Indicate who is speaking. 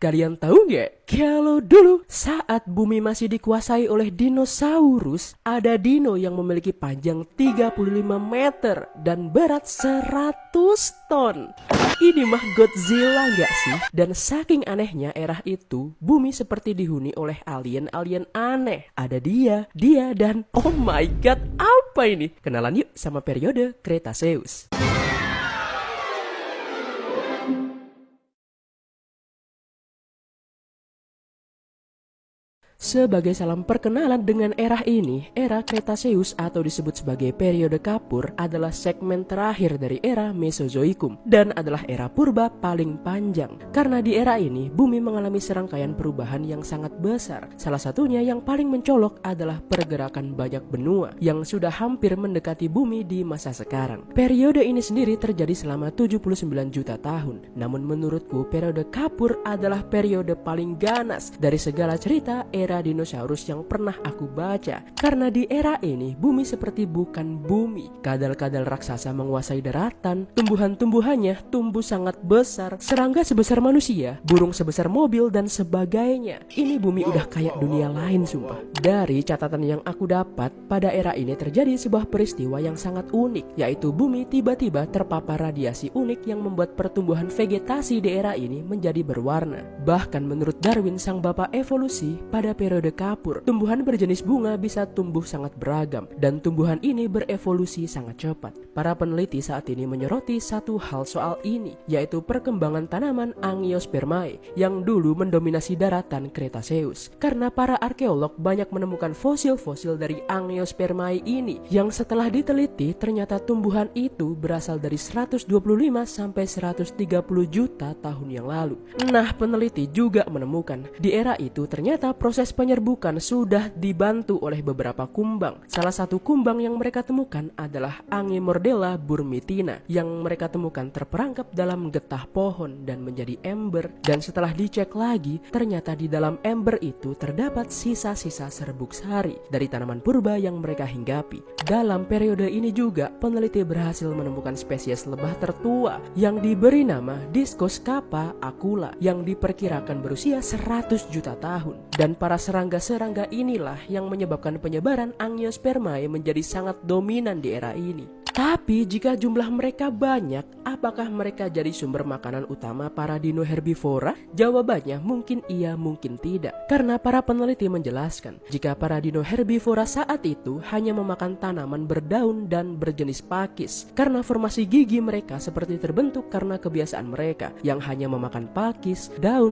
Speaker 1: Kalian tahu nggak? Kalau dulu saat bumi masih dikuasai oleh dinosaurus, ada dino yang memiliki panjang 35 meter dan berat 100 ton. Ini mah Godzilla nggak sih? Dan saking anehnya era itu, bumi seperti dihuni oleh alien-alien aneh. Ada dia, dan oh my god, apa ini? Kenalan yuk sama periode Cretaceous. Sebagai salam perkenalan dengan era ini, era Cretaceous atau disebut sebagai periode Kapur adalah segmen terakhir dari era Mesozoikum dan adalah era purba paling panjang. Karena di era ini, bumi mengalami serangkaian perubahan yang sangat besar. Salah satunya yang paling mencolok adalah pergerakan banyak benua yang sudah hampir mendekati bumi di masa sekarang. Periode ini sendiri terjadi selama 79 juta tahun. Namun menurutku, periode Kapur adalah periode paling ganas dari segala cerita era dinosaurus yang pernah aku baca. Karena di era ini bumi seperti bukan bumi. Kadal-kadal raksasa menguasai daratan, tumbuhan-tumbuhannya tumbuh sangat besar, serangga sebesar manusia, burung sebesar mobil dan sebagainya. Ini bumi udah kayak dunia lain sumpah. Dari catatan yang aku dapat, pada era ini terjadi sebuah peristiwa yang sangat unik, yaitu bumi tiba-tiba terpapar radiasi unik yang membuat pertumbuhan vegetasi di era ini menjadi berwarna. Bahkan menurut Darwin, sang bapak evolusi, pada periode Kapur, tumbuhan berjenis bunga bisa tumbuh sangat beragam dan tumbuhan ini berevolusi sangat cepat. Para peneliti saat ini menyoroti satu hal soal ini, yaitu perkembangan tanaman Angiospermae yang dulu mendominasi daratan Cretaceous. Karena para arkeolog banyak menemukan fosil-fosil dari Angiospermae ini yang setelah diteliti ternyata tumbuhan itu berasal dari 125 sampai 130 juta tahun yang lalu. Nah, peneliti juga menemukan di era itu ternyata proses penyerbukan sudah dibantu oleh beberapa kumbang. Salah satu kumbang yang mereka temukan adalah Angimordella burmitina yang mereka temukan terperangkap dalam getah pohon dan menjadi ember. Dan setelah dicek lagi, ternyata di dalam ember itu terdapat sisa-sisa serbuk sari dari tanaman purba yang mereka hinggapi. Dalam periode ini juga peneliti berhasil menemukan spesies lebah tertua yang diberi nama Discoscapa acula yang diperkirakan berusia 100 juta tahun. Dan para serangga-serangga inilah yang menyebabkan penyebaran Angiospermae menjadi sangat dominan di era ini. Tapi jika jumlah mereka banyak, apakah mereka jadi sumber makanan utama para dino herbivora? Jawabannya mungkin iya, mungkin tidak. Karena para peneliti menjelaskan, jika para dino herbivora saat itu hanya memakan tanaman berdaun dan berjenis pakis. Karena formasi gigi mereka seperti terbentuk karena kebiasaan mereka yang hanya memakan pakis, daun,